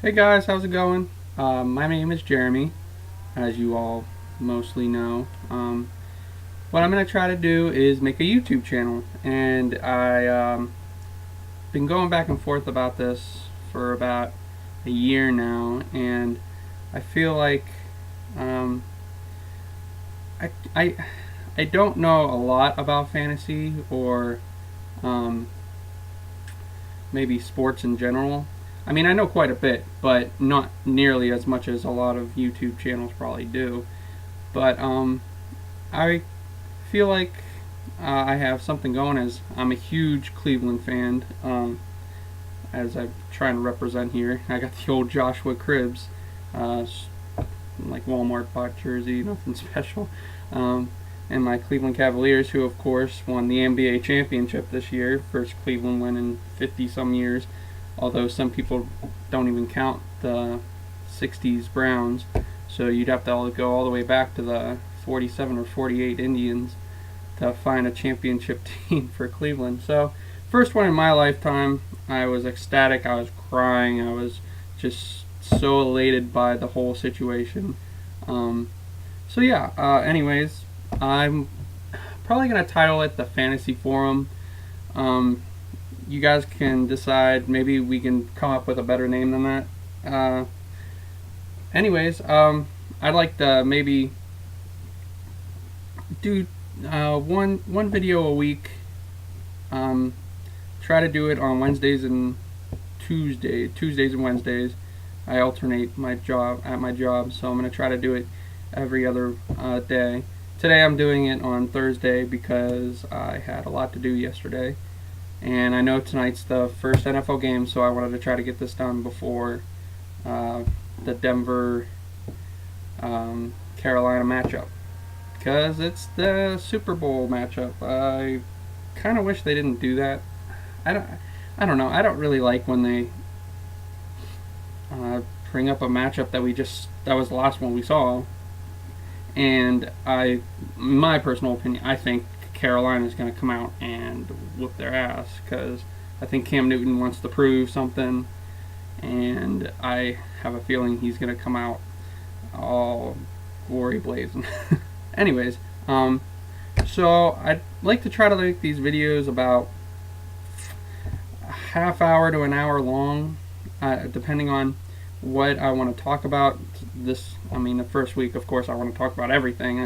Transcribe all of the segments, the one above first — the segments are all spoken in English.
Hey guys, how's it going? My name is Jeremy, as you all mostly know. What I'm going to try to do is make a YouTube channel, and I been going back and forth about this for about a year now, and I feel like um, I, I, I don't know a lot about fantasy or um, maybe sports in general. I mean, I know quite a bit, but not nearly as much as a lot of YouTube channels probably do. But I feel like I have something going as I'm a huge Cleveland fan. As I'm trying to represent here, I got the old Joshua Cribbs, uh, like Walmart bought jersey, nothing special. Um, and my Cleveland Cavaliers, who of course won the NBA championship this year, first Cleveland win in 50 some years. Although some people don't even count the 60s Browns, so you'd have to go all the way back to the 47 or 48 Indians to find a championship team for Cleveland. So, first one in my lifetime, I was ecstatic, I was crying, I was just so elated by the whole situation. Um, anyways, I'm probably going to title it the Fantasy Forum. Um, you guys can decide. Maybe we can come up with a better name than that. Uh, I'd like to maybe do one video a week. Um, Try to do it on Wednesdays and Tuesdays and Wednesdays. I alternate my job, so I'm gonna try to do it every other day. Today I'm doing it on Thursday because I had a lot to do yesterday, and I know tonight's the first NFL game, so I wanted to try to get this done before the Denver Carolina matchup because it's the Super Bowl matchup. I kind of wish they didn't do that. I don't. I don't know. I don't really like when they bring up a matchup that was the last one we saw. And my personal opinion, I think Carolina is going to come out and whoop their ass because I think Cam Newton wants to prove something, and I have a feeling he's going to come out all glory blazing. Anyways, so I'd like to try to make these videos about a half hour to an hour long, depending on what I want to talk about. The first week, of course, I want to talk about everything.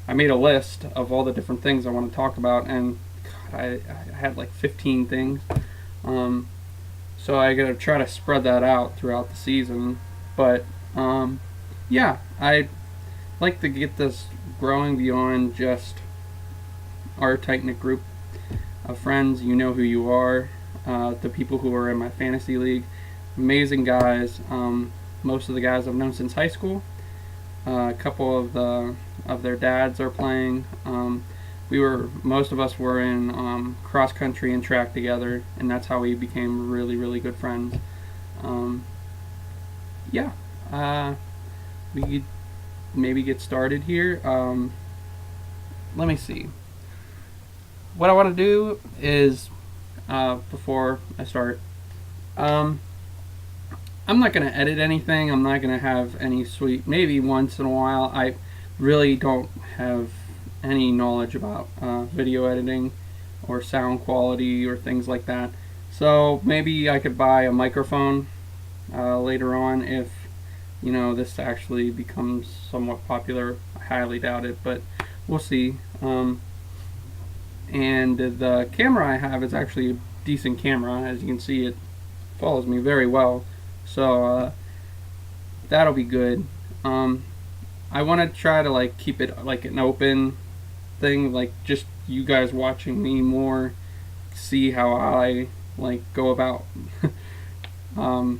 I made a list of all the different things I want to talk about, and God, I had like 15 things. Um, so I got to try to spread that out throughout the season. But yeah, I'd like to get this growing beyond just our tight knit group of friends. You know who you are. The people who are in my fantasy league, amazing guys. Most of the guys I've known since high school. A couple of their dads are playing. Most of us were in cross country and track together, and that's how we became really really good friends. Um, yeah, we could maybe get started here. Let me see. What I want to do is before I start. Um, I'm not going to edit anything. I'm not going to have any sweet. Maybe once in a while. I really don't have any knowledge about video editing or sound quality or things like that. So maybe I could buy a microphone later on if this actually becomes somewhat popular. I highly doubt it, but we'll see. And the camera I have is actually a decent camera. As you can see, it follows me very well. So that'll be good. I want to try to keep it like an open thing, like just you guys watching me more, see how I go about um,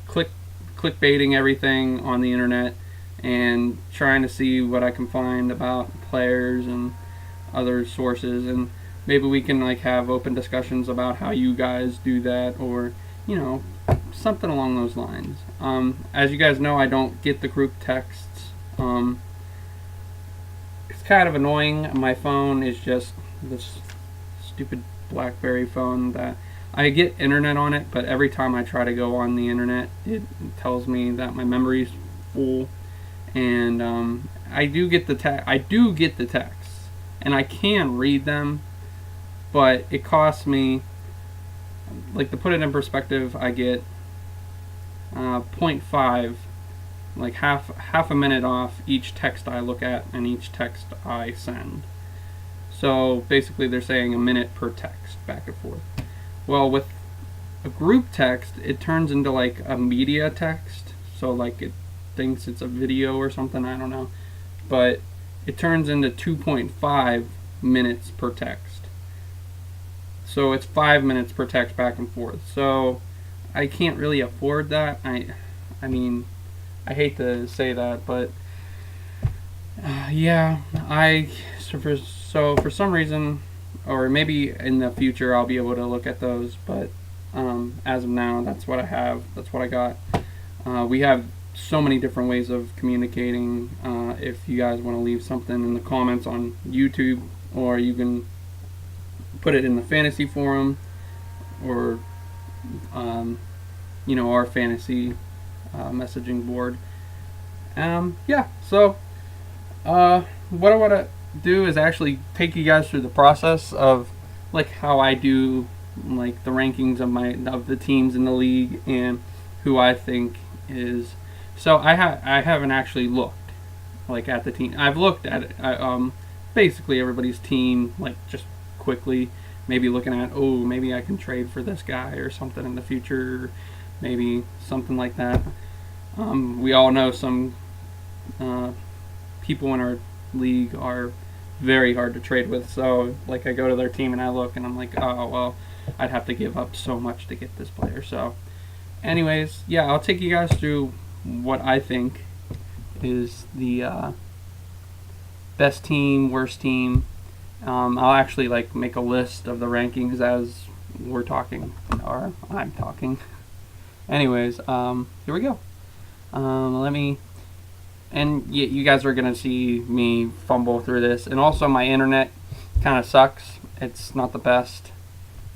clickbaiting everything on the internet and trying to see what I can find about players and other sources, and maybe we can have open discussions about how you guys do that, or something along those lines. As you guys know, I don't get the group texts. It's kind of annoying. My phone is just this stupid BlackBerry phone that I get internet on it, but every time I try to go on the internet, it tells me that my memory's full, and I do get the texts, and I can read them, but it costs me, like, to put it in perspective, I get 0.5, like half a minute off each text I look at and each text I send. So basically they're saying a minute per text back and forth. Well, with a group text, it turns into like a media text, so like it thinks it's a video or something, I don't know, but it turns into 2.5 minutes per text. So it's 5 minutes per text back and forth. So I can't really afford that. I mean, I hate to say that, but yeah, so for some reason, or maybe in the future I'll be able to look at those, but as of now, that's what I have. That's what I got. We have so many different ways of communicating. If you guys want to leave something in the comments on YouTube, or you can put it in the fantasy forum, or our fantasy messaging board. Yeah, so what I want to do is actually take you guys through the process of like how I do like the rankings of the teams in the league and who I think is. So I haven't actually looked like at the team. I've looked at it, basically everybody's team, like just quickly, maybe looking at, oh, maybe I can trade for this guy or something in the future, maybe something like that. We all know some people in our league are very hard to trade with, so like I go to their team and I look and I'm like, oh well, I'd have to give up so much to get this player. So anyways, yeah, I'll take you guys through what I think is the best team, worst team. I'll actually like make a list of the rankings as we're talking, or I'm talking. Anyways, here we go. And you guys are gonna see me fumble through this, and also my internet kind of sucks. It's not the best,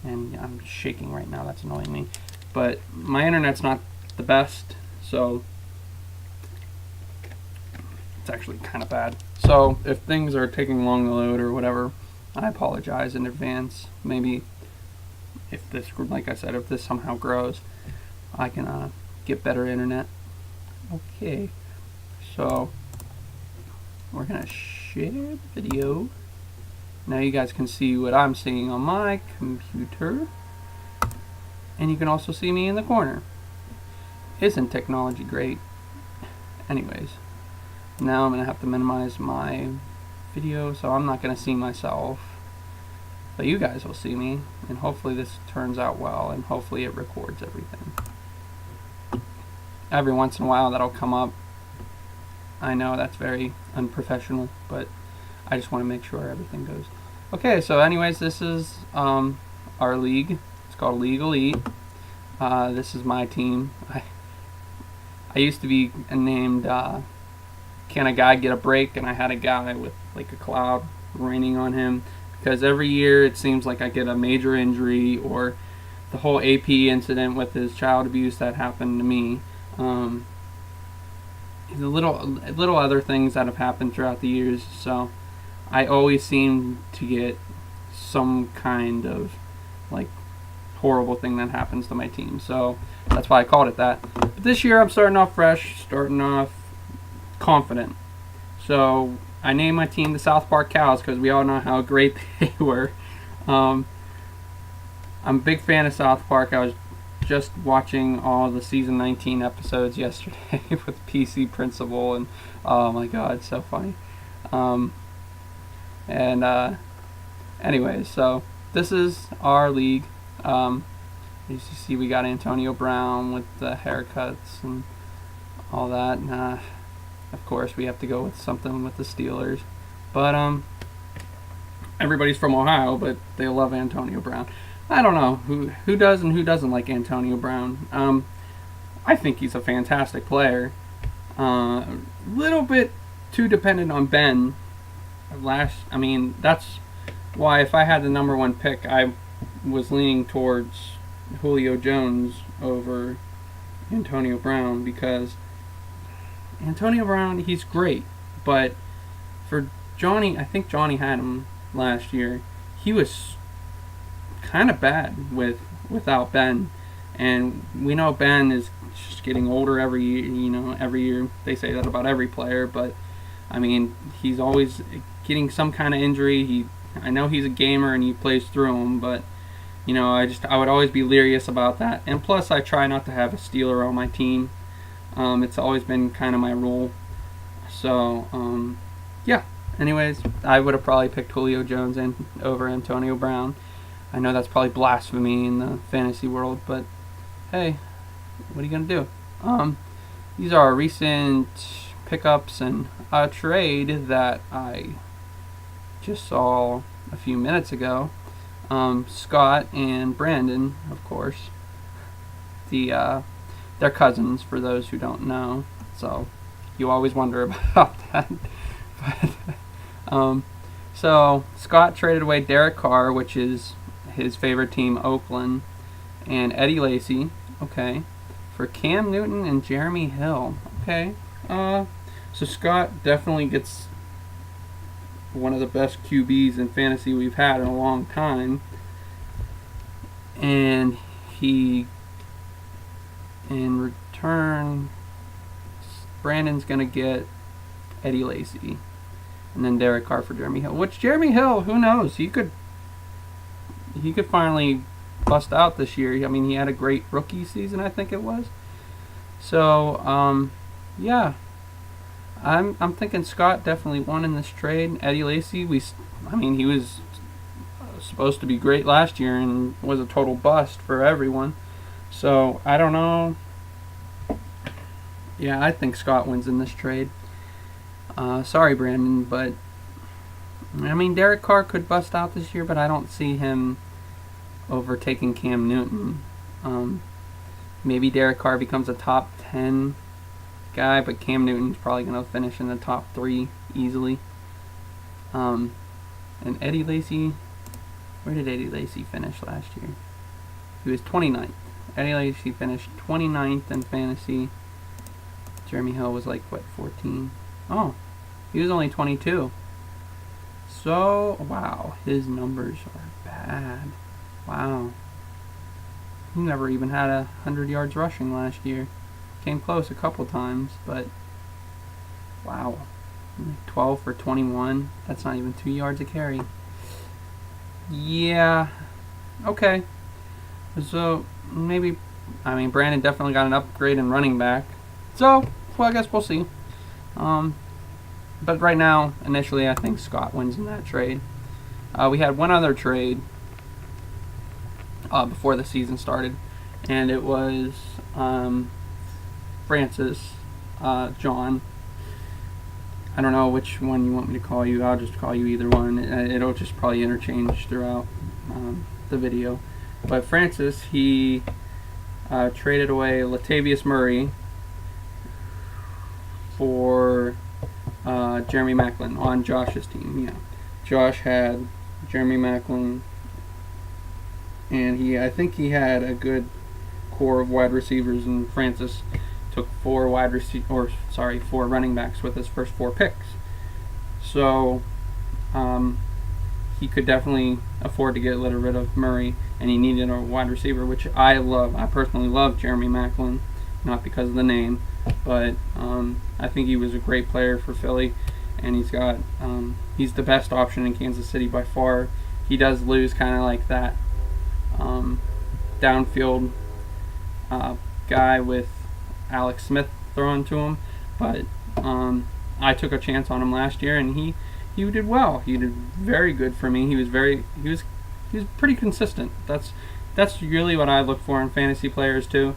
and I'm shaking right now. That's annoying me, but my internet's not the best, so it's actually kind of bad. So if things are taking long to load or whatever, I apologize in advance. Maybe if this, like I said, if this somehow grows, I can get better internet. Okay, so we're gonna share the video. Now you guys can see what I'm seeing on my computer, and you can also see me in the corner. Isn't technology great? Anyways, now I'm gonna have to minimize my video, so I'm not gonna see myself, but you guys will see me, and hopefully this turns out well, and hopefully it records everything. Every once in a while that'll come up. I know that's very unprofessional, but I just want to make sure everything goes. Okay, so anyways, this is our league. It's called League Elite. This is my team. I used to be named Can a Guy Get a Break? And I had a guy with like a cloud raining on him, because every year it seems like I get a major injury, or the whole AP incident with his child abuse that happened to me. The little other things that have happened throughout the years, so I always seem to get some kind of like horrible thing that happens to my team, so that's why I called it that. But this year I'm starting off fresh, starting off confident. So I named my team the South Park Cows because we all know how great they were. I'm a big fan of South Park. I was just watching all the season 19 episodes yesterday with PC Principal, and oh my god, so funny. Anyways, so this is our league. As you see, we got Antonio Brown with the haircuts and all that. Of course, we have to go with something with the Steelers, but everybody's from Ohio, but they love Antonio Brown. I don't know who does and who doesn't like Antonio Brown. I think he's a fantastic player. Little bit too dependent on Ben. That's why if I had the #1 pick, I was leaning towards Julio Jones over Antonio Brown, because Antonio Brown, he's great, but for Johnny, I think Johnny had him last year. He was kind of bad without Ben, and we know Ben is just getting older every year. Every year they say that about every player, but I mean, he's always getting some kind of injury. I know he's a gamer and he plays through them, but I would always be leery about that. And plus, I try not to have a Steeler on my team. It's always been kind of my rule. So, yeah. Anyways, I would have probably picked Julio Jones over Antonio Brown. I know that's probably blasphemy in the fantasy world, but hey, what are you going to do? These are recent pickups and a trade that I just saw a few minutes ago. Scott and Brandon, of course. They're cousins, for those who don't know. So you always wonder about that. But, so Scott traded away Derek Carr, which is his favorite team, Oakland, and Eddie Lacy, okay, for Cam Newton and Jeremy Hill, okay. So Scott definitely gets one of the best QBs in fantasy we've had in a long time, and he, in return, Brandon's gonna get Eddie Lacy, and then Derek Carr for Jeremy Hill. Which Jeremy Hill, who knows? He could finally bust out this year. I mean, he had a great rookie season, I think it was. So, yeah, I'm thinking Scott definitely won in this trade. Eddie Lacy, he was supposed to be great last year and was a total bust for everyone. So I don't know. Yeah, I think Scott wins in this trade. Sorry, Brandon, but I mean, Derek Carr could bust out this year, but I don't see him overtaking Cam Newton. Maybe Derek Carr becomes a top 10 guy, but Cam Newton's probably going to finish in the top 3 easily. And Eddie Lacy, where did Eddie Lacy finish last year? He was 29th. Eddie Lacy finished 29th in fantasy. Jeremy Hill was like, what, 14? Oh, he was only 22. So, wow, his numbers are bad. Wow. He never even had 100 yards rushing last year. Came close a couple times, but wow. 12 for 21. That's not even 2 yards a carry. Yeah. Okay. So, maybe, Brandon definitely got an upgrade in running back. So, well, I guess we'll see. But right now, initially, I think Scott wins in that trade. We had one other trade before the season started, and it was Francis, John. I don't know which one you want me to call you. I'll just call you either one. It'll just probably interchange throughout the video. But Francis, he traded away Latavius Murray for Jeremy Maclin on Josh's team. Yeah, Josh had Jeremy Maclin, and I think he had a good core of wide receivers, and Francis took 4 running backs with his first 4 picks. So he could definitely afford to get rid of Murray, and he needed a wide receiver, which I love. I personally love Jeremy Maclin, not because of the name, but I think he was a great player for Philly, and he's the best option in Kansas City by far. He does lose kind of like that downfield guy with Alex Smith throwing to him, but I took a chance on him last year, and he did well. He did very good for me. He was pretty consistent. That's really what I look for in fantasy players too.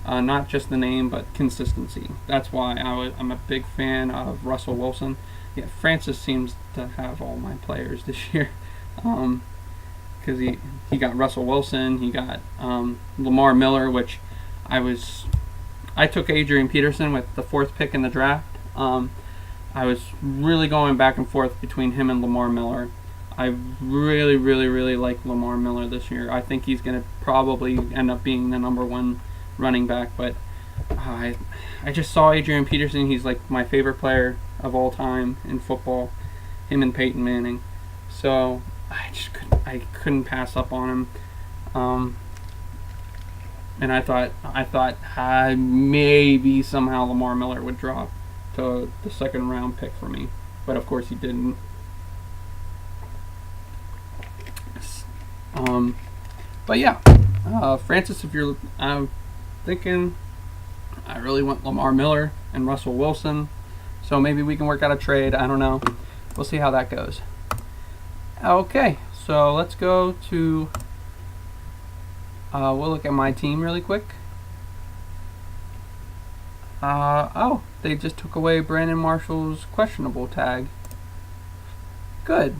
Not just the name, but consistency. That's why I'm a big fan of Russell Wilson. Yeah, Francis seems to have all my players this year, because he got Russell Wilson, he got Lamar Miller, which I took Adrian Peterson with the 4th pick in the draft. I was really going back and forth between him and Lamar Miller. I really, really, really like Lamar Miller this year. I think he's going to probably end up being the number one running back. But I just saw Adrian Peterson. He's like my favorite player of all time in football. Him and Peyton Manning. So I couldn't pass up on him. And I thought maybe somehow Lamar Miller would drop to the second round pick for me, but of course he didn't. But yeah, Francis, if you're thinking, I really want Lamar Miller and Russell Wilson, so maybe we can work out a trade. I don't know. We'll see how that goes. Okay, so let's go to. We'll look at my team really quick. Oh, they just took away Brandon Marshall's questionable tag. Good.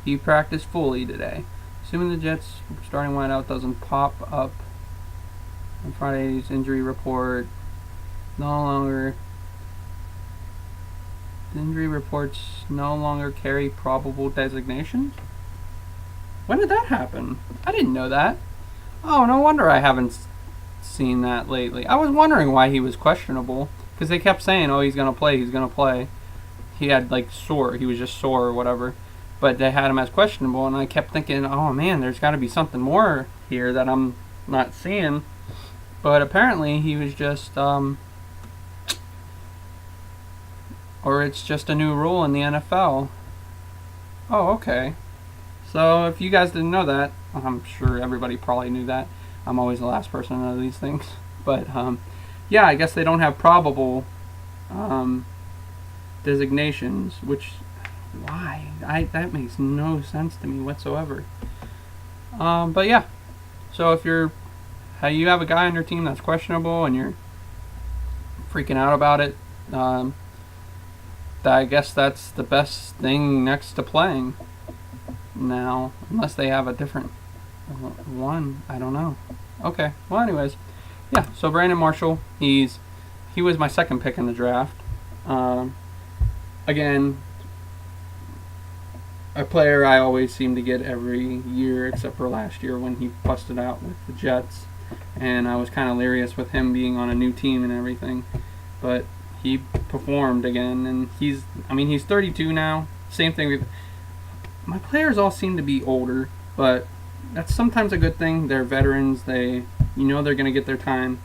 He practiced fully today. Assuming the Jets starting wideout doesn't pop up on Friday's injury report, no longer. Injury reports no longer carry probable designations? When did that happen? I didn't know that. Oh, no wonder I haven't seen that lately. I was wondering why he was questionable, because they kept saying, oh, he's going to play, he's going to play. He had, like, sore. He was just sore or whatever. But they had him as questionable, and I kept thinking, oh, man, there's got to be something more here that I'm not seeing. But apparently he was just, or it's just a new rule in the NFL. Oh, okay. So if you guys didn't know that, I'm sure everybody probably knew that. I'm always the last person to know these things. But yeah, I guess they don't have probable designations, which, why? That makes no sense to me whatsoever. But yeah, so if you have a guy on your team that's questionable and you're freaking out about it, I guess that's the best thing next to playing now, unless they have a different one. I don't know. Okay, well, anyways, yeah, so Brandon Marshall, he was my second pick in the draft. Again, a player I always seem to get every year except for last year when he busted out with the Jets, and I was kind of leery with him being on a new team and everything, but he performed again, and he's 32 now. Same thing with my players, all seem to be older, but that's sometimes a good thing. They're veterans. They're going to get their time.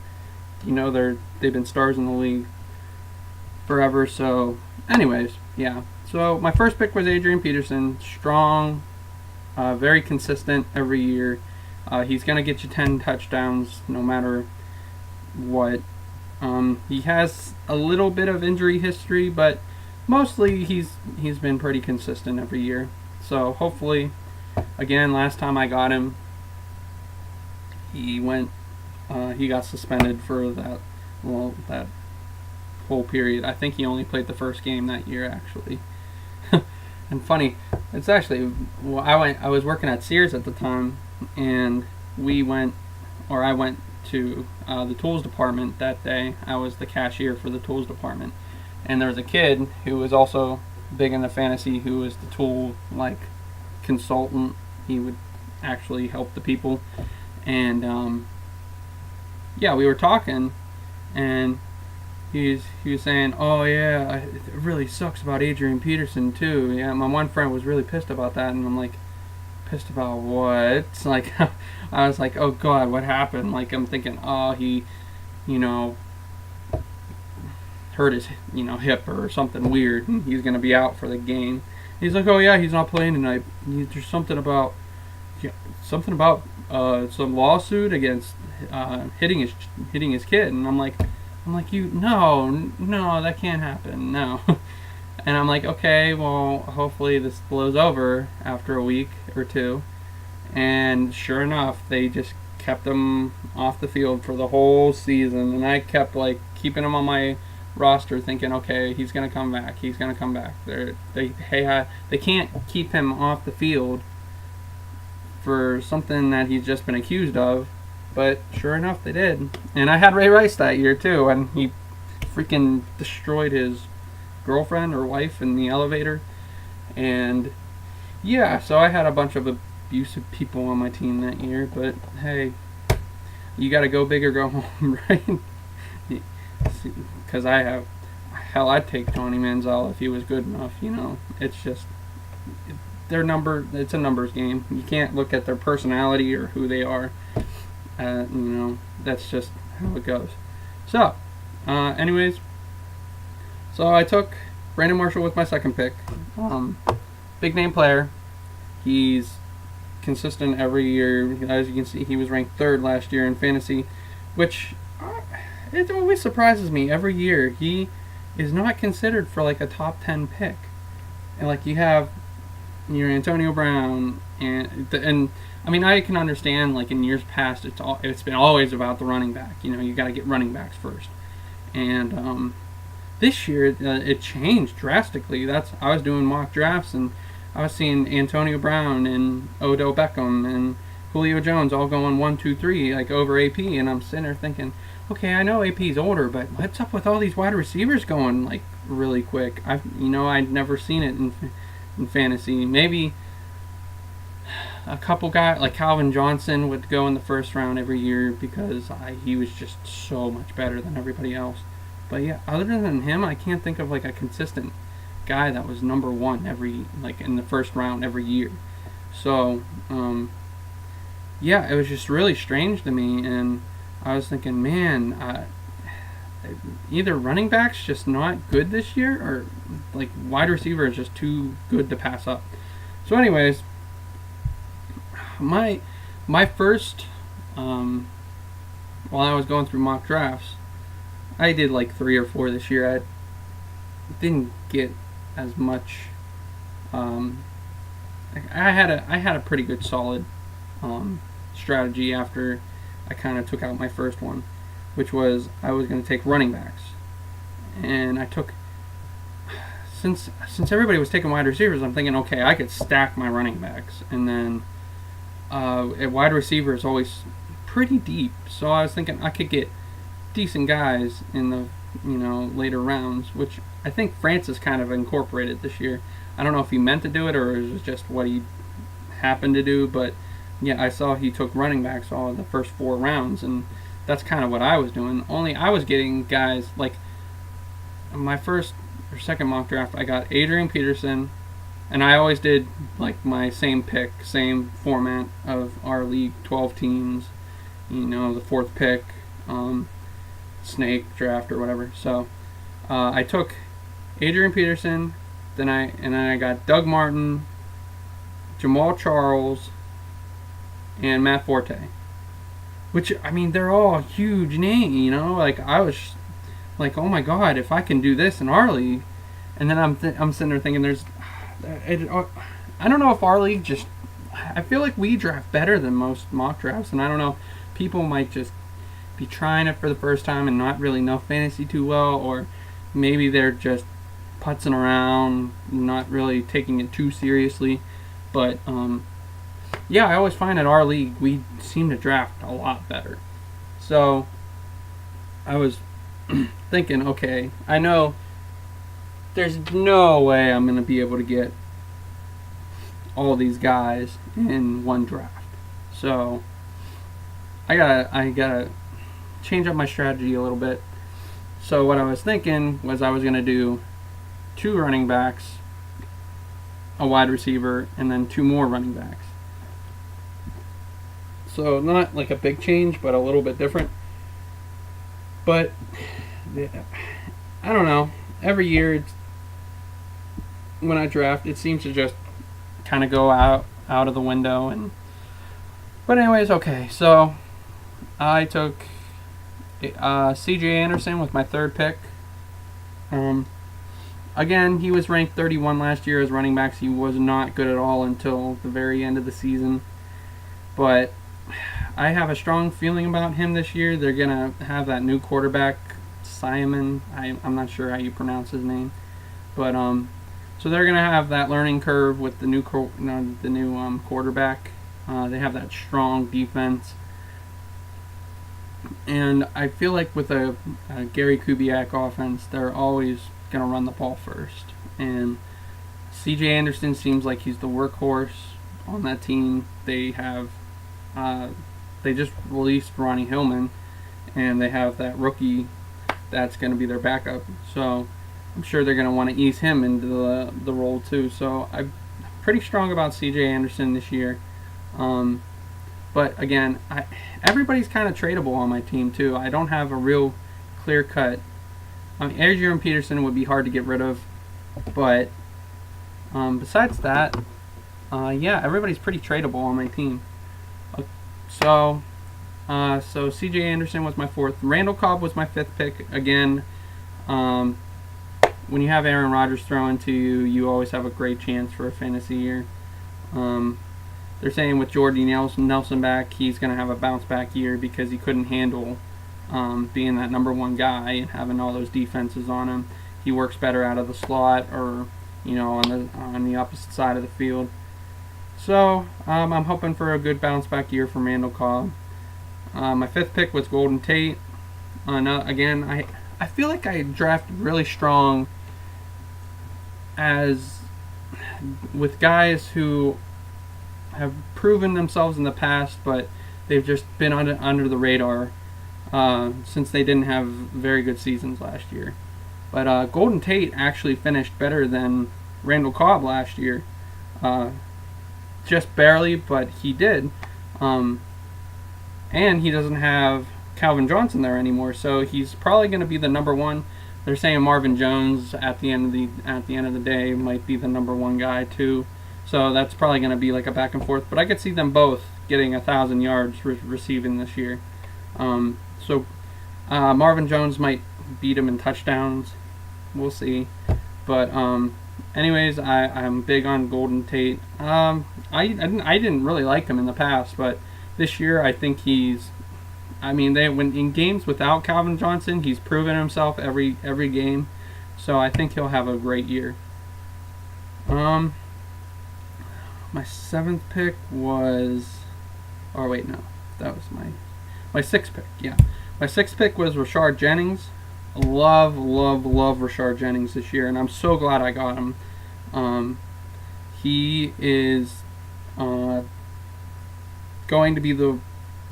They've been stars in the league forever. So, anyways, yeah. So my first pick was Adrian Peterson. Strong, very consistent every year. He's going to get you 10 touchdowns no matter what. He has a little bit of injury history, but mostly he's been pretty consistent every year. So hopefully, again, last time I got him, he got suspended for that whole period. I think he only played the first game that year, actually. And funny, it's actually, I was working at Sears at the time, and I went to the tools department that day. I was the cashier for the tools department, and there was a kid who was also big into fantasy, who was the tool consultant. He would actually help the people, and yeah, we were talking, and he was saying, oh yeah, it really sucks about Adrian Peterson too. Yeah, my one friend was really pissed about that, and I'm like, pissed about what? It's like, I was like, oh god, what happened? Like, I'm thinking, oh, he hurt his hip or something weird, and he's gonna be out for the game. He's like, oh yeah, he's not playing tonight. There's something about some lawsuit against hitting his kid, and I'm like, no, that can't happen, no. And I'm like, okay, well, hopefully this blows over after a week or two. And sure enough, they just kept him off the field for the whole season, and I kept keeping him on my roster, thinking, okay, he's gonna come back. They can't keep him off the field for something that he's just been accused of. But sure enough, they did. And I had Ray Rice that year too, and he freaking destroyed his girlfriend or wife in the elevator, and Yeah, so I had a bunch of abusive people on my team that year, but hey, you got to go big or go home, right? Because I have, hell, I'd take Tony Manziel if he was good enough. It's just their number. It's a numbers game. You can't look at their personality or who they are. That's just how it goes. So, anyways, so I took Brandon Marshall with my second pick. Big name player. He's consistent every year. As you can see, he was ranked third last year in fantasy, which it always surprises me every year. He is not considered for like a top 10 pick. And like you have your Antonio Brown and I mean I can understand like in years past it's been always about the running back. You got to get running backs first. And this year it changed drastically. I was doing mock drafts and I was seeing Antonio Brown and Odell Beckham and Julio Jones all going 1, 2, 3 like over AP, and I'm sitting there thinking, okay, I know AP's older, but what's up with all these wide receivers going like really quick? I'd never seen it in fantasy. Maybe a couple guys like Calvin Johnson would go in the first round every year because he was just so much better than everybody else. But yeah, other than him, I can't think of like a consistent guy that was number one like in the first round every year. So yeah, it was just really strange to me, and I was thinking, man, either running backs just not good this year, or like wide receiver is just too good to pass up. So anyways, my first while I was going through mock drafts, I did like 3 or 4 this year. I didn't get as much. I had a pretty good solid strategy after I kind of took out my first one, which was I was going to take running backs, and I took since everybody was taking wide receivers, I'm thinking, okay, I could stack my running backs, and then a wide receiver is always pretty deep, so I was thinking I could get decent guys in the later rounds, which I think Francis kind of incorporated this year. I don't know if he meant to do it or it was just what he happened to do, but yeah, I saw he took running backs all in the first 4 rounds, and that's kind of what I was doing. Only I was getting guys like my first or second mock draft, I got Adrian Peterson, and I always did like my same pick, same format of our league, 12 teams, the 4th pick, snake draft or whatever. So I took Adrian Peterson, then I got Doug Martin, Jamal Charles, and Matt Forte. Which, I mean, they're all huge names, Like I was like, oh my god, if I can do this in our league, and then I'm sitting there thinking, I don't know if our league just, I feel like we draft better than most mock drafts, and I don't know, people might just be trying it for the first time and not really know fantasy too well, or maybe they're just putzing around, not really taking it too seriously. But yeah, I always find at our league we seem to draft a lot better. So I was thinking, okay, I know there's no way I'm going to be able to get all these guys in one draft. So I gotta change up my strategy a little bit. So what I was thinking was I was going to do 2 running backs, a wide receiver, and then 2 more running backs. So not like a big change, but a little bit different. But I don't know. Every year, when I draft, it seems to just kind of go out of the window. But anyways, okay. So I took C.J. Anderson with my 3rd pick. Again, he was ranked 31 last year as running backs. He was not good at all until the very end of the season. But I have a strong feeling about him this year. They're going to have that new quarterback, Simon. I'm not sure how you pronounce his name. But so they're going to have that learning curve with the new quarterback. They have that strong defense. And I feel like with a Gary Kubiak offense, they're always going to run the ball first. And C.J. Anderson seems like he's the workhorse on that team. They just released Ronnie Hillman, and they have that rookie that's going to be their backup. So I'm sure they're going to want to ease him into the role too. So I'm pretty strong about C.J. Anderson this year. But again, everybody's kind of tradable on my team too. I don't have a real clear cut. Adrian Peterson would be hard to get rid of, but besides that, yeah, everybody's pretty tradable on my team. So C.J. Anderson was my fourth. Randall Cobb was my fifth pick. Again, when you have Aaron Rodgers throwing to you, you always have a great chance for a fantasy year. They're saying with Jordy Nelson back, he's going to have a bounce back year because he couldn't handle being that number one guy and having all those defenses on him. He works better out of the slot or on the opposite side of the field. So I'm hoping for a good bounce back year from Randall Cobb. My fifth pick was Golden Tate. Again, I feel like I drafted really strong with guys who have proven themselves in the past, but they've just been under the radar since they didn't have very good seasons last year. But Golden Tate actually finished better than Randall Cobb last year. Just barely, but he did. And he doesn't have Calvin Johnson there anymore, so he's probably going to be the number one. They're saying Marvin Jones at the end of the day might be the number one guy too. So that's probably going to be like a back and forth. But I could see them both getting 1,000 yards receiving this year. So Marvin Jones might beat him in touchdowns. We'll see. But anyways, I'm big on Golden Tate. I didn't really like him in the past, but this year I think when in games without Calvin Johnson, he's proven himself every game. So I think he'll have a great year. My seventh pick was, that was my sixth pick. Yeah, my sixth pick was Rashard Jennings. Love Rashard Jennings this year, and I'm so glad I got him. He is going to be the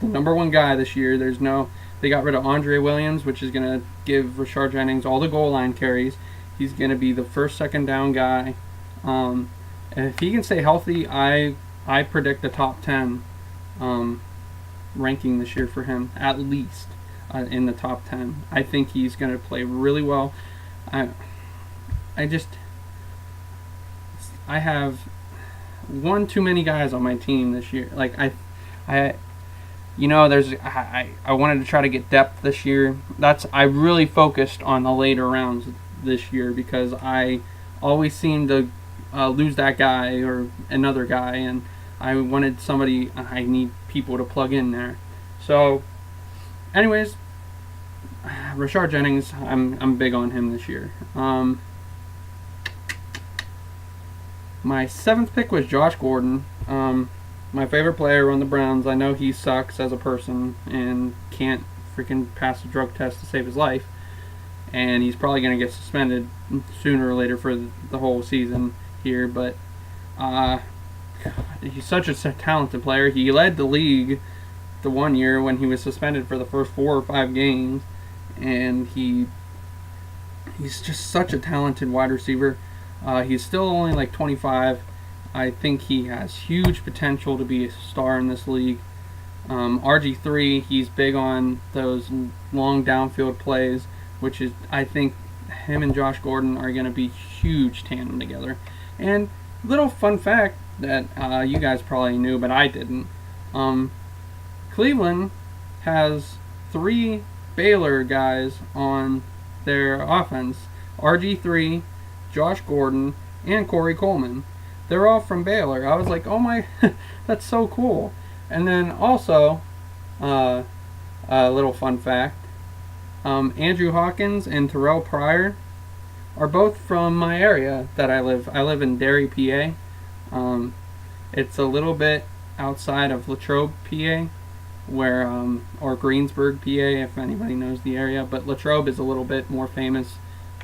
number one guy this year. They got rid of Andre Williams, which is going to give Rashard Jennings all the goal line carries. He's going to be the first, second down guy. And if he can stay healthy, I predict a top 10 ranking this year for him, at least in the top 10. I think he's going to play really well. I have one too many guys on my team this year. Like I wanted to try to get depth this year. I really focused on the later rounds this year because I always seem to lose that guy or another guy, and I wanted somebody. I need people to plug in there. So, anyways, Rashard Jennings, I'm big on him this year. My seventh pick was Josh Gordon. My favorite player on the Browns. I know he sucks as a person and can't freaking pass a drug test to save his life, and he's probably going to get suspended sooner or later for the whole season here. But he's such a talented player. He led the league the one year when he was suspended for the first 4 or 5 games, and he's just such a talented wide receiver. He's still only like 25. I think he has huge potential to be a star in this league. RG3, he's big on those long downfield plays, which is, I think, him and Josh Gordon are going to be huge tandem together. And little fun fact that you guys probably knew, but I didn't. Cleveland has 3 Baylor guys on their offense. RG3, Josh Gordon, and Corey Coleman. They're all from Baylor. I was like, oh my, that's so cool. And then also, a little fun fact, Andrew Hawkins and Terrell Pryor are both from my area that I live. I live in Derry, PA. It's a little bit outside of Latrobe, PA, or Greensburg, PA, if anybody knows the area. But Latrobe is a little bit more famous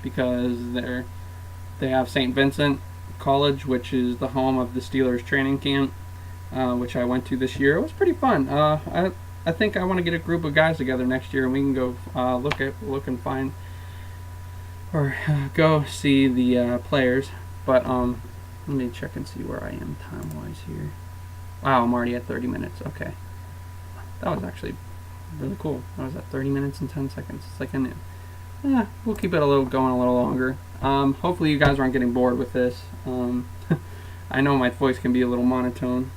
because they have St. Vincent College, which is the home of the Steelers training camp, which I went to this year. It was pretty fun. I think I want to get a group of guys together next year, and we can go look and find or go see the players. But let me check and see where I am time-wise here. Wow, I'm already at 30 minutes. Okay, that was actually really cool. I was at 30 minutes and 10 seconds. It's like I knew. Yeah, we'll keep it going a little longer. Hopefully you guys aren't getting bored with this. I know my voice can be a little monotone.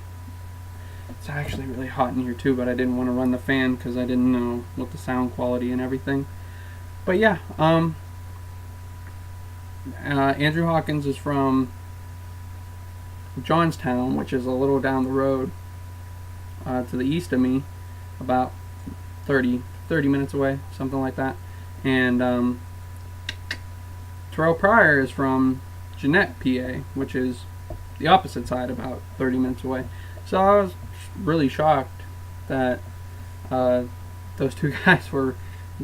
It's actually really hot in here too, but I didn't want to run the fan because I didn't know what the sound quality and everything. But yeah, Andrew Hawkins is from Johnstown, which is a little down the road to the east of me, about 30 minutes away, something like that. And Terrell Pryor is from Jeanette, PA, which is the opposite side, about 30 minutes away. So I was really shocked that those two guys were.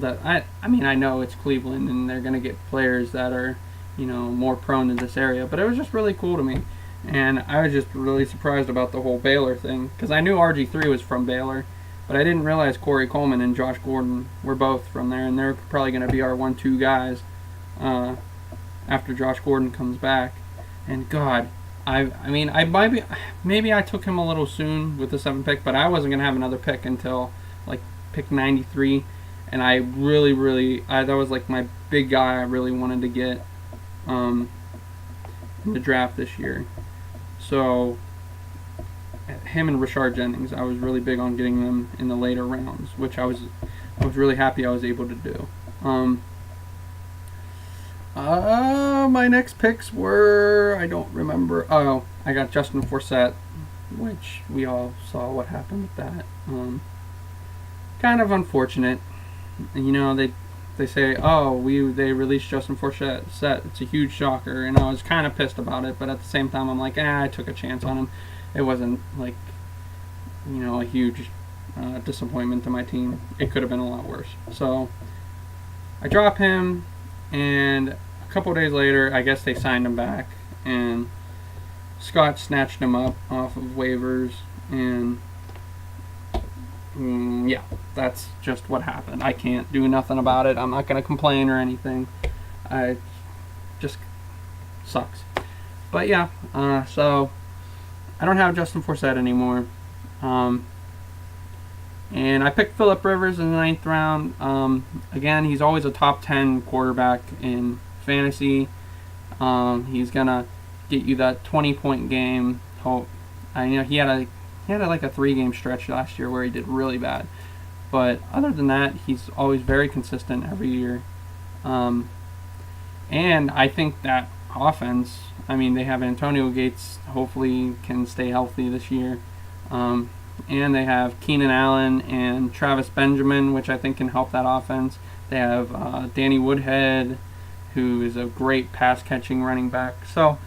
I mean, I know it's Cleveland and they're going to get players that are, more prone to this area, but it was just really cool to me. And I was just really surprised about the whole Baylor thing, because I knew RG3 was from Baylor, but I didn't realize Corey Coleman and Josh Gordon were both from there, and they're probably going to be our 1-2 guys after Josh Gordon comes back. And God, I mean, maybe I took him a little soon with the 7th pick, but I wasn't going to have another pick until like pick 93, and I really, that was like my big guy I really wanted to get in the draft this year. So him and Rashard Jennings, I was really big on getting them in the later rounds, which I was really happy I was able to do. My next picks were, I don't remember. Oh, I got Justin Forsett, which we all saw what happened with that. Kind of unfortunate. They say, they released Justin Forsett. It's a huge shocker, and I was kind of pissed about it. But at the same time, I'm like, I took a chance on him. It wasn't like, a huge disappointment to my team. It could have been a lot worse. So I drop him, and a couple days later, I guess they signed him back, and Scott snatched him up off of waivers, and yeah, that's just what happened. I can't do nothing about it. I'm not going to complain or anything. I just sucks. But yeah, so I don't have Justin Forsett anymore. And I picked Phillip Rivers in the 9th round. Again, he's always a top 10 quarterback in fantasy. He's gonna get you that 20-point game. He had like a 3-game stretch last year where he did really bad. But other than that, he's always very consistent every year. And I think that offense, they have Antonio Gates, hopefully can stay healthy this year. And they have Keenan Allen and Travis Benjamin, which I think can help that offense. They have Danny Woodhead, who is a great pass-catching running back. So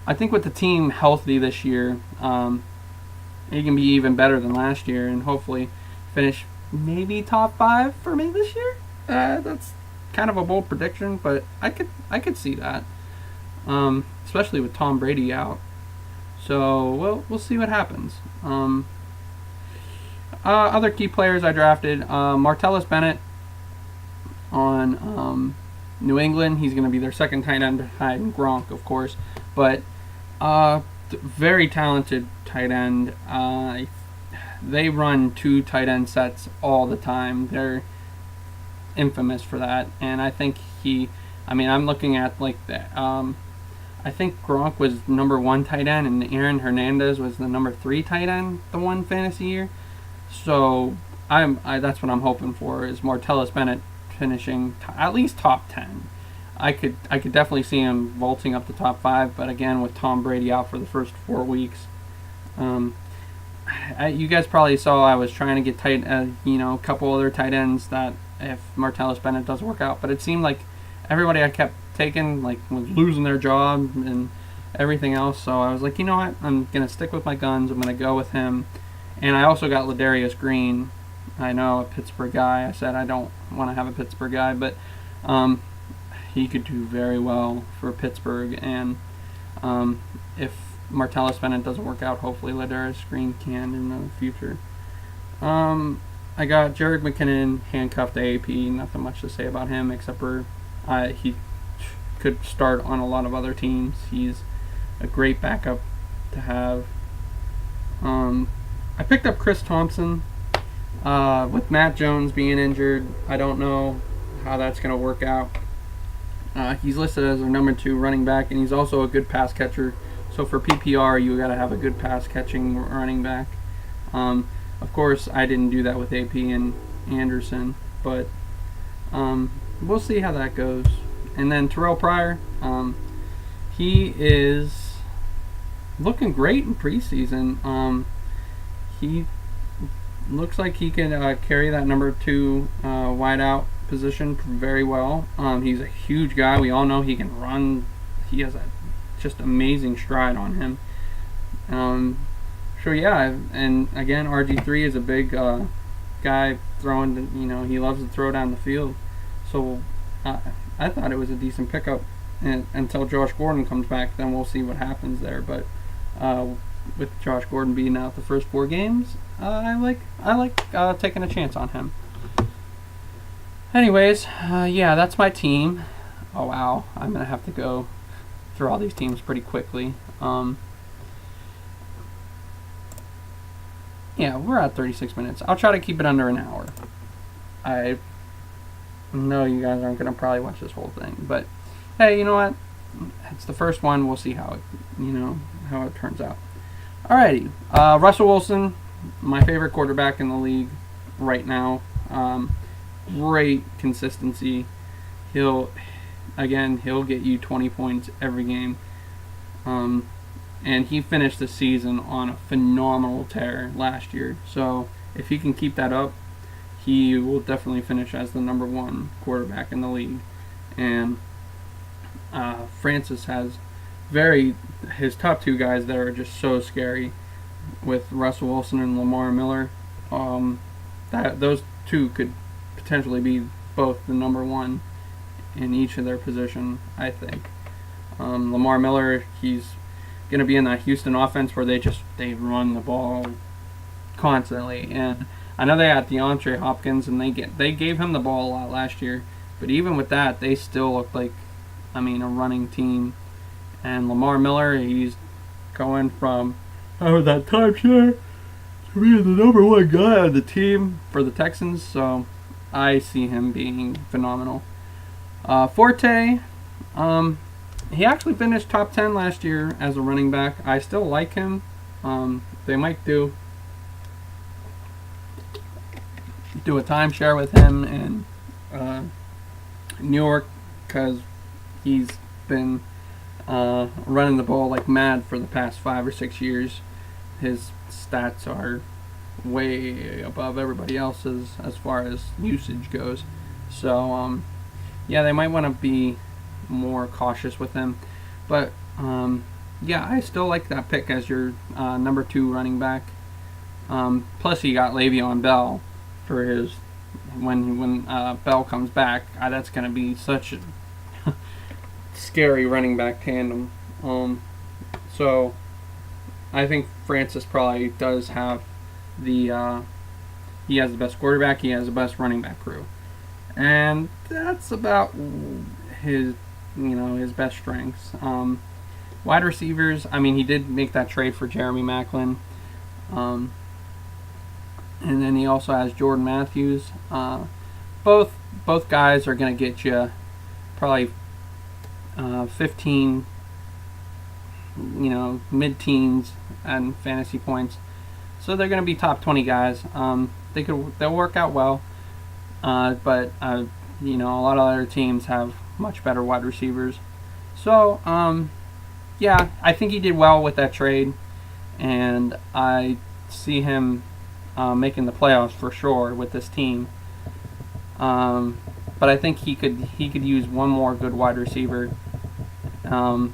I think with the team healthy this year, it can be even better than last year, and hopefully finish maybe top 5 for me this year. That's kind of a bold prediction, but I could see that, especially with Tom Brady out. So we'll see what happens. Other key players I drafted, Martellus Bennett on New England. He's going to be their second tight end behind Gronk, of course, but very talented tight end. They run 2 tight end sets all the time. They're infamous for that, and I think I'm looking at like that. I think Gronk was number 1 tight end, and Aaron Hernandez was the number 3 tight end the one fantasy year. So that's what I'm hoping for, is Martellus Bennett finishing at least top 10. I could definitely see him vaulting up to top 5, but again, with Tom Brady out for the first 4 weeks, you guys probably saw I was trying to get a couple other tight ends that if Martellus Bennett doesn't work out, but it seemed like everybody I kept taking was losing their job and everything else. So I was like, you know what, I'm gonna stick with my guns. I'm gonna go with him. And I also got Ladarius Green. I know, a Pittsburgh guy. I said I don't want to have a Pittsburgh guy, but he could do very well for Pittsburgh. And If Martellus Bennett doesn't work out, hopefully Ladarius Green can in the future. I got Jared McKinnon handcuffed to AP. Nothing much to say about him except for he could start on a lot of other teams. He's a great backup to have. I picked up Chris Thompson. With Matt Jones being injured, I don't know how that's going to work out. He's listed as our number 2 running back, and he's also a good pass catcher. So for PPR, you got to have a good pass catching running back. Of course, I didn't do that with AP and Anderson, but we'll see how that goes. And then Terrell Pryor, he is looking great in preseason. He looks like he can carry that number 2 wideout position very well. He's a huge guy. We all know he can run. He has a just amazing stride on him. So yeah, and again, RG3 is a big guy throwing. He loves to throw down the field. So I thought it was a decent pickup. And until Josh Gordon comes back, then we'll see what happens there. But with Josh Gordon being out the first 4 games, I like taking a chance on him. Anyways, yeah, that's my team. Oh wow, I'm gonna have to go through all these teams pretty quickly. Yeah, we're at 36 minutes. I'll try to keep it under an hour. I know you guys aren't gonna probably watch this whole thing, but hey, you know what? It's the first one. We'll see how it turns out. Alrighty, Russell Wilson, my favorite quarterback in the league right now. Great consistency. He'll get you 20 points every game. And he finished the season on a phenomenal tear last year. So if he can keep that up, he will definitely finish as the number 1 quarterback in the league. And Francis has his top 2 guys that are just so scary with Russell Wilson and Lamar Miller. Those 2 could potentially be both the number 1 in each of their position, I think. Lamar Miller, he's going to be in that Houston offense where they run the ball constantly. And I know they had DeAndre Hopkins, and they gave him the ball a lot last year. But even with that, they still looked like, a running team. And Lamar Miller, he's going from that timeshare to being the number 1 guy on the team for the Texans. So I see him being phenomenal. Forte, he actually finished top 10 last year as a running back. I still like him. They might do a timeshare with him in New York because he's been running the ball like mad for the past 5 or 6 years. His stats are way above everybody else's as far as usage goes. So, yeah, they might want to be more cautious with him. But, yeah, I still like that pick as your number 2 running back. Plus, you got Le'Veon Bell for his when Bell comes back. That's going to be such a scary running back tandem. So, I think Francis probably does have he has the best quarterback. He has the best running back crew, and that's about his best strengths. Wide receivers, he did make that trade for Jeremy Maclin, and then he also has Jordan Matthews. Both guys are going to get you probably 15, mid-teens and fantasy points. So they're going to be top 20 guys. They'll work out well, but a lot of other teams have much better wide receivers. So yeah, I think he did well with that trade, and I see him making the playoffs for sure with this team. But I think he could use one more good wide receiver, because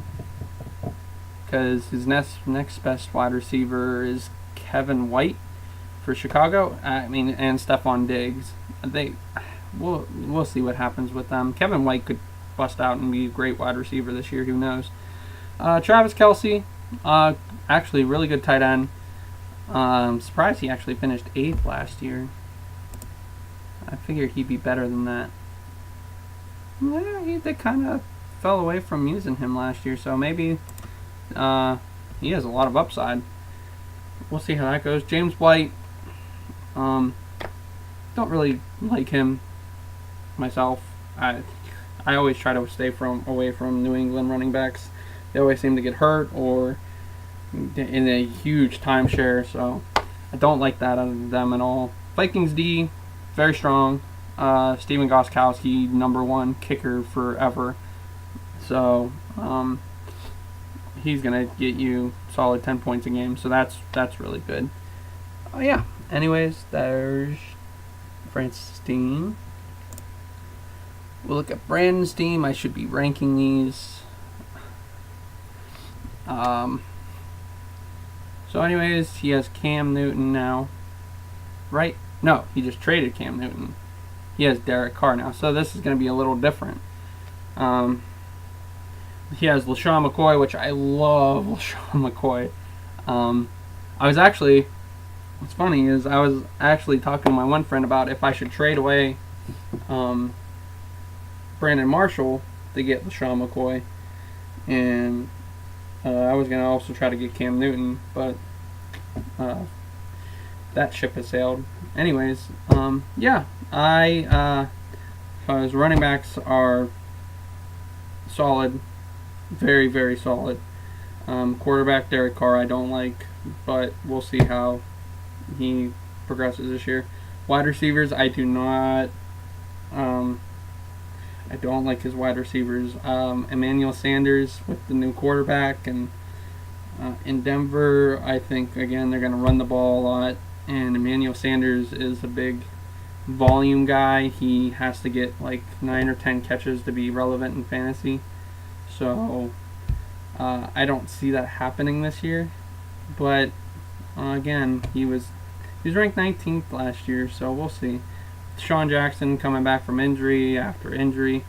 his next best wide receiver is Kevin White for Chicago. And Stephon Diggs. We'll see what happens with them. Kevin White could bust out and be a great wide receiver this year. Who knows? Travis Kelce, actually really good tight end. Surprised he actually finished 8th last year. I figured he'd be better than that. Yeah, they kind of fell away from using him last year, so maybe he has a lot of upside. We'll see how that goes. James White, don't really like him myself. I always try to stay away from New England running backs. They always seem to get hurt or in a huge timeshare, so I don't like that out of them at all. Vikings D, very strong. Steven Gostkowski, #1 kicker forever. So he's gonna get you solid 10 points a game. So that's really good. Oh yeah. Anyways, there's Francis team. We'll look at Brandon's team. I should be ranking these. So anyways, he has Cam Newton now. Right? No, he just traded Cam Newton. He has Derek Carr now. So this is going to be a little different. He has LaShawn McCoy, which I love LaShawn McCoy. What's funny is I was actually talking to my one friend about if I should trade away Brandon Marshall to get LaShawn McCoy. And I was going to also try to get Cam Newton, but that ship has sailed. Anyways, his running backs are solid, very, very solid. Quarterback Derek Carr I don't like, but we'll see how he progresses this year. Wide receivers I do not. I don't like his wide receivers. Emmanuel Sanders with the new quarterback, and in Denver, I think again they're going to run the ball a lot. And Emmanuel Sanders is a big volume guy. He has to get like 9 or 10 catches to be relevant in fantasy. So I don't see that happening this year. But again, he was ranked 19th last year, so we'll see. Sean Jackson coming back from injury after injury.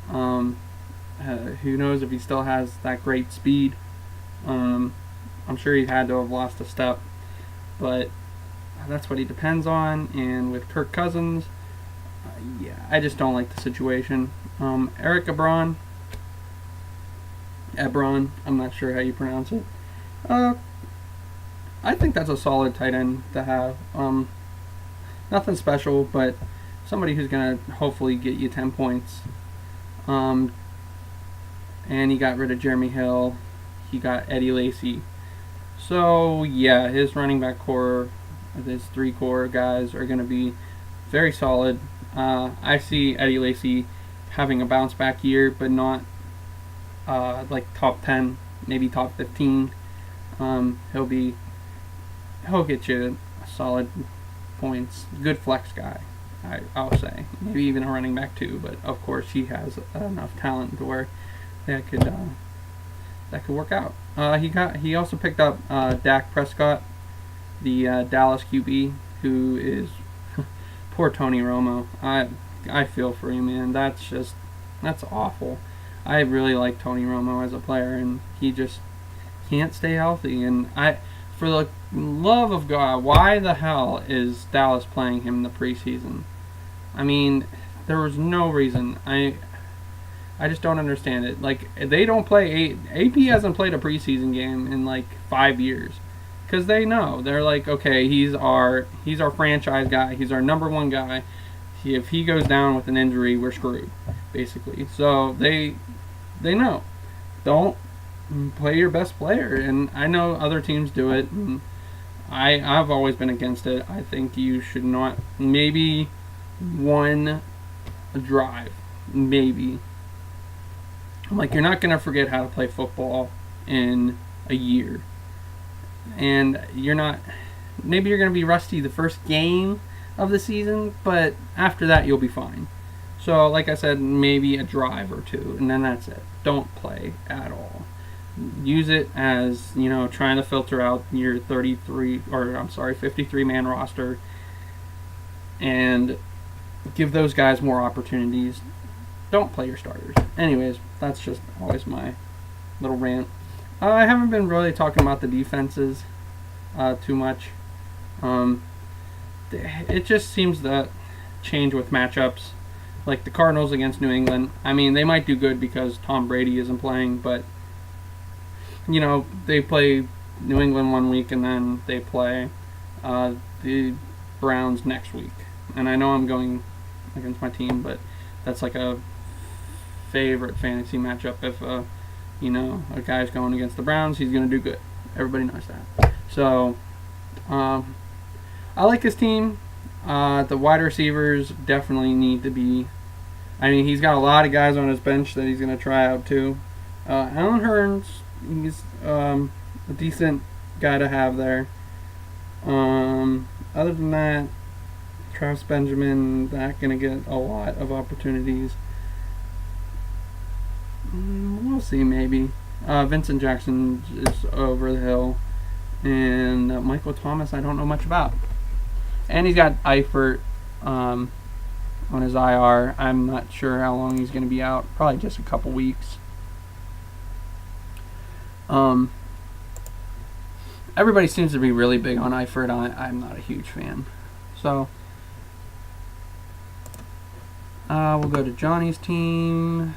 Who knows if he still has that great speed? I'm sure he had to have lost a step, but that's what he depends on. And with Kirk Cousins, I just don't like the situation. Eric Ebron, I'm not sure how you pronounce it. I think that's a solid tight end to have. Nothing special, but somebody who's going to hopefully get you 10 points. And he got rid of Jeremy Hill. He got Eddie Lacy. So, yeah, his running back core, his 3 core guys are going to be very solid. I see Eddie Lacy having a bounce back year, but not like top 10, maybe top 15. He'll get you solid points. Good flex guy, I'll say. Maybe even a running back too, but of course he has enough talent to where that could work out. He also picked up Dak Prescott, the Dallas QB, who is poor Tony Romo. I feel for you, man. That's awful. I really like Tony Romo as a player, and he just can't stay healthy. And for the love of God, why the hell is Dallas playing him in the preseason? I mean, there was no reason. I just don't understand it. Like, they don't play. AP hasn't played a preseason game in like 5 years, because they know, they're like, okay, he's our franchise guy. He's our #1 guy. If he goes down with an injury, we're screwed, basically. So they know, don't play your best player. And I know other teams do it, and I've always been against it. I think you should not. Maybe one drive, maybe. Like, you're not gonna forget how to play football in a year, and maybe you're gonna be rusty the first game of the season, but after that you'll be fine. So, like I said, maybe a drive or 2, and then that's it. Don't play at all. Use it as, trying to filter out your 53-man roster and give those guys more opportunities. Don't play your starters. Anyways, that's just always my little rant. I haven't been really talking about the defenses too much. Um, it just seems to change with matchups. Like the Cardinals against New England. I mean, they might do good because Tom Brady isn't playing, but they play New England one week and then they play the Browns next week. And I know I'm going against my team, but that's like a favorite fantasy matchup. If a guy's going against the Browns, he's going to do good. Everybody knows that. So I like his team. The wide receivers definitely need to be. I mean, he's got a lot of guys on his bench that he's going to try out too. Allen Hurns, he's a decent guy to have there. Other than that, Travis Benjamin not going to get a lot of opportunities. We'll see, maybe. Vincent Jackson is over the hill. And Michael Thomas, I don't know much about. And he's got Eifert on his IR. I'm not sure how long he's going to be out. Probably just a couple weeks. Everybody seems to be really big on Eifert. I'm not a huge fan. So, we'll go to Johnny's team.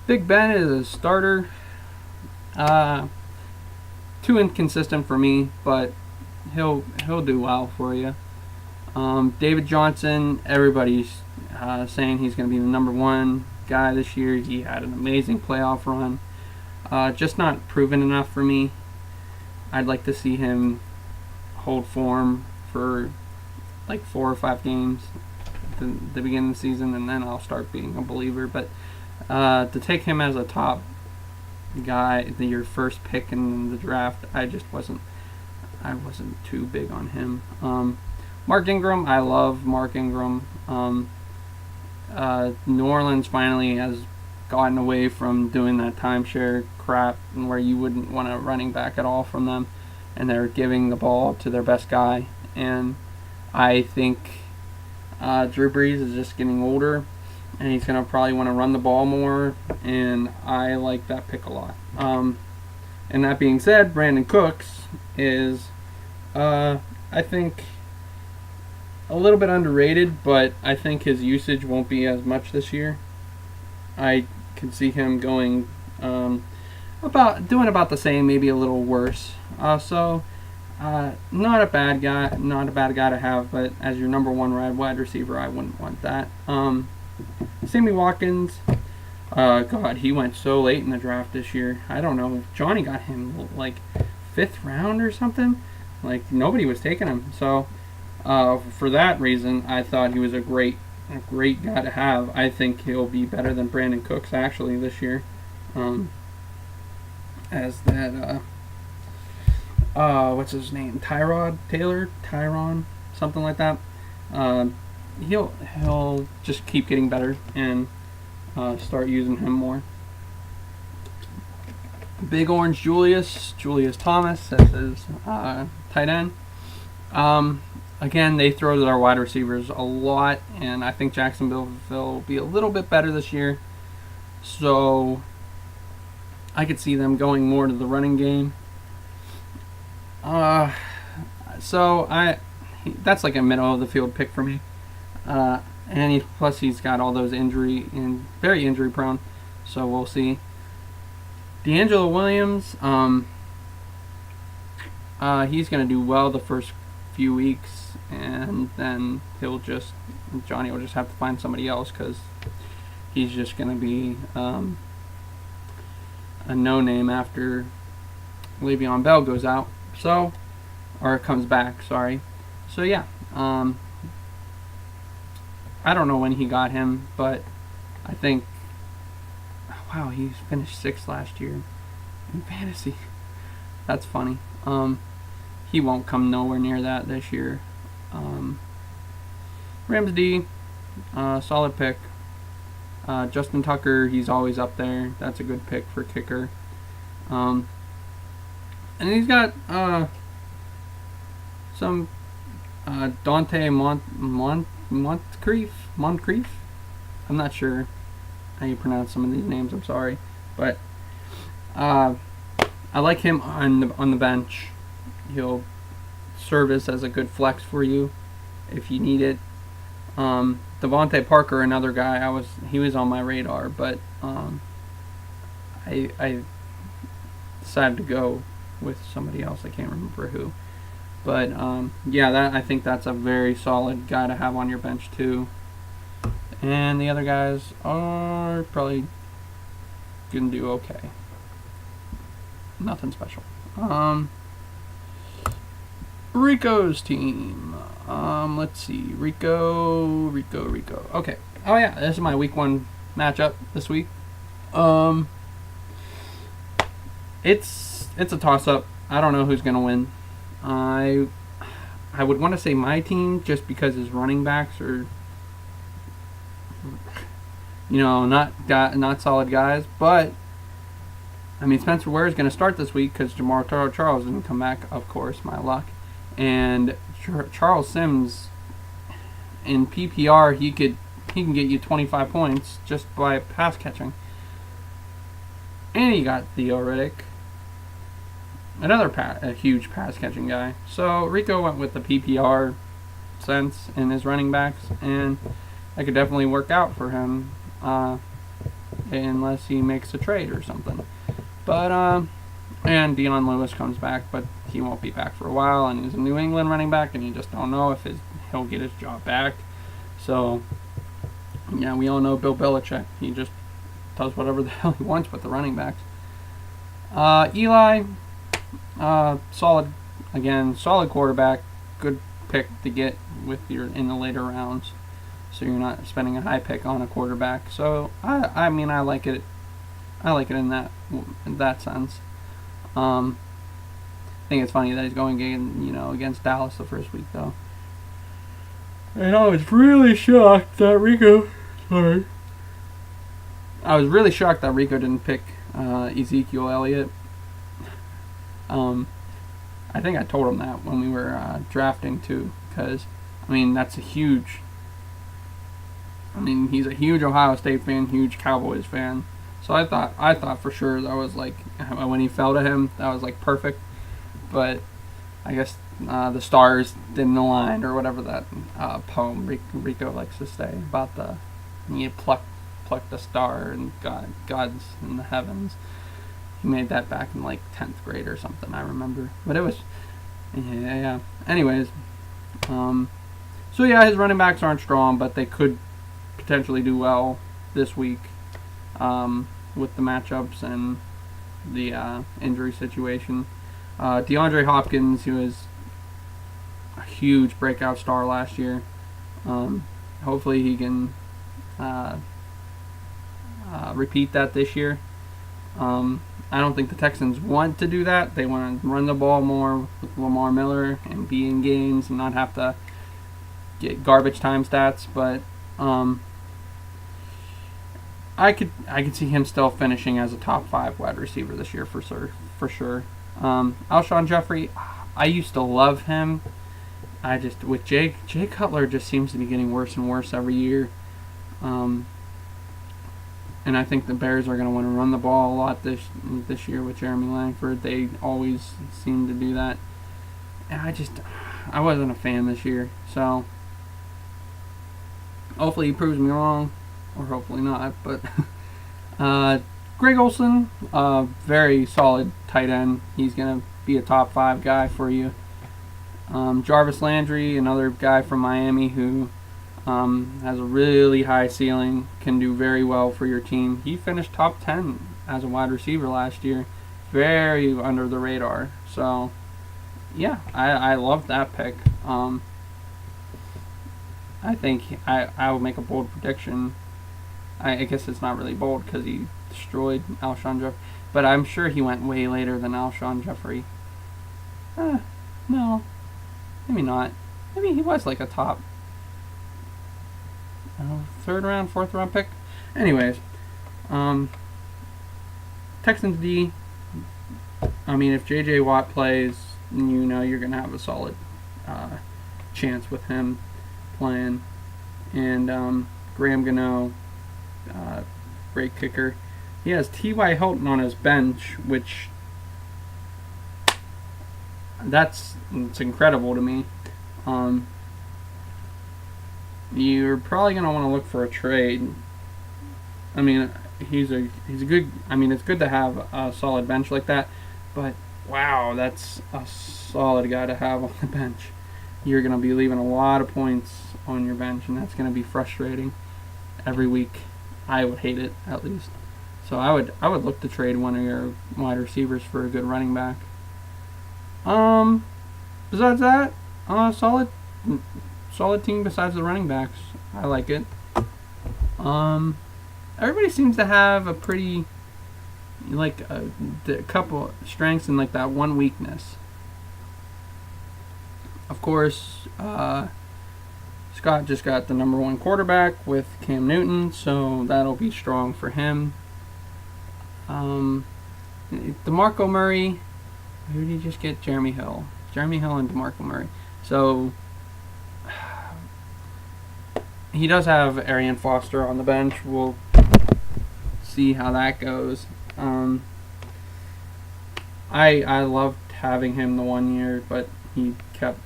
Big Ben is a starter. Too inconsistent for me, but he'll do well for you. David Johnson, everybody's saying he's going to be the number one guy this year. He had an amazing playoff run. Just not proven enough for me. I'd like to see him hold form for like 4 or 5 games at the beginning of the season, and then I'll start being a believer. But to take him as a top guy, your first pick in the draft, I wasn't too big on him. Mark Ingram, I love Mark Ingram. New Orleans finally has gotten away from doing that timeshare crap where you wouldn't want a running back at all from them, and they're giving the ball to their best guy. And I think Drew Brees is just getting older, and he's going to probably want to run the ball more, and I like that pick a lot. And that being said, Brandon Cooks is, I think, a little bit underrated, but I think his usage won't be as much this year. I can see him going about the same, maybe a little worse. So not a bad guy to have, but as your number one wide receiver, I wouldn't want that. Sammy Watkins, God, he went so late in the draft this year. I don't know. Johnny got him like 5th round or something. Like nobody was taking him. So for that reason, I thought he was a great guy to have. I think he'll be better than Brandon Cooks actually this year. As that what's his name? Tyron, something like that. He'll just keep getting better and start using him more. Big Orange Julius Thomas as his tight end. Again, they throw to their wide receivers a lot, and I think Jacksonville will be a little bit better this year. So I could see them going more to the running game. That's like a middle of the field pick for me. And plus he's got all those very injury prone. So we'll see. D'Angelo Williams, he's going to do well the first few weeks, and then Johnny will just have to find somebody else because he's just going to be a no-name after Le'Veon Bell goes out. Or comes back, sorry. So yeah, I don't know when he got him, but I think, wow, he finished 6th last year in fantasy. That's funny. He won't come nowhere near that this year. Rams D, solid pick. Justin Tucker, he's always up there. That's a good pick for kicker. And he's got some Dante Moncrief. I'm not sure how you pronounce some of these names. I'm sorry, but Uh, I like him on the bench. He'll service as a good flex for you if you need it. Devontae Parker, another guy, he was on my radar, but I decided to go with somebody else. I can't remember who, but yeah, I think that's a very solid guy to have on your bench too. And the other guys are probably gonna do okay. Nothing special. Rico's team. Let's see. Rico. Okay. Oh yeah, this is my week 1 matchup this week. It's a toss up. I don't know who's gonna win. I would want to say my team just because his running backs are, not solid guys. But I mean, Spencer Ware is going to start this week because Jamar Charles didn't come back. Of course, my luck. And Charles Sims in PPR, he can get you 25 points just by pass catching. And you got Theo Riddick, another a huge pass catching guy. So Rico went with the PPR sense in his running backs, and that could definitely work out for him, unless he makes a trade or something. But and Dion Lewis comes back, but he won't be back for a while, and he's a New England running back, and you just don't know if he'll get his job back. So yeah, we all know Bill Belichick. He just does whatever the hell he wants with the running backs. Eli, solid quarterback, good pick to get in the later rounds, so you're not spending a high pick on a quarterback. So I mean I like it. I like it in that sense. I think it's funny that he's going against Dallas the first week though. And I was really shocked that Rico. Sorry. I was really shocked that Rico didn't pick Ezekiel Elliott. I think I told him that when we were drafting too, because I mean that's he's a huge Ohio State fan, huge Cowboys fan. So I thought for sure that was like when he fell to him, that was like perfect. But I guess the stars didn't align or whatever that poem Rico likes to say about you plucked a star and God's in the heavens. He made that back in like 10th grade or something, I remember. But it was yeah. Anyways, so yeah, his running backs aren't strong, but they could potentially do well this week. With the matchups and the injury situation. DeAndre Hopkins, he was a huge breakout star last year. Hopefully he can repeat that this year. I don't think the Texans want to do that. They want to run the ball more with Lamar Miller and be in games and not have to get garbage time stats, but I could see him still finishing as a top 5 wide receiver this year for sure. Alshon Jeffrey, I used to love him. With Jay Cutler just seems to be getting worse and worse every year. And I think the Bears are going to want to run the ball a lot this year with Jeremy Langford. They always seem to do that. And I wasn't a fan this year. So hopefully he proves me wrong. Or hopefully not, but Greg Olsen, very solid tight end. He's going to be a top 5 guy for you. Jarvis Landry, another guy from Miami who has a really high ceiling, can do very well for your team. He finished top 10 as a wide receiver last year. Very under the radar. So, yeah, I love that pick. I think I will make a bold prediction. I guess it's not really bold because he destroyed Alshon Jeffrey, but I'm sure he went way later than Alshon Jeffrey. No, maybe not. Maybe he was like a top 3rd round, 4th round pick. Anyways, Texans D. I mean, if J.J. Watt plays, you're gonna have a solid chance with him playing, and Graham Gano. Great kicker. He has T.Y. Hilton on his bench, which it's incredible to me. You're probably gonna want to look for a trade. I mean, he's a good. I mean, it's good to have a solid bench like that, but wow, that's a solid guy to have on the bench. You're gonna be leaving a lot of points on your bench, and that's gonna be frustrating every week. I would hate it, at least. So I would look to trade one of your wide receivers for a good running back. Besides that, solid team besides the running backs. I like it. Everybody seems to have a pretty a couple strengths and like that one weakness. Of course, Scott just got the number 1 quarterback with Cam Newton, so that'll be strong for him. DeMarco Murray, who did he just get? Jeremy Hill. Jeremy Hill and DeMarco Murray. So he does have Arian Foster on the bench. We'll see how that goes. I loved having him the 1 year, but he kept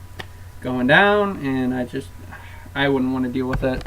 going down, and I wouldn't want to deal with it.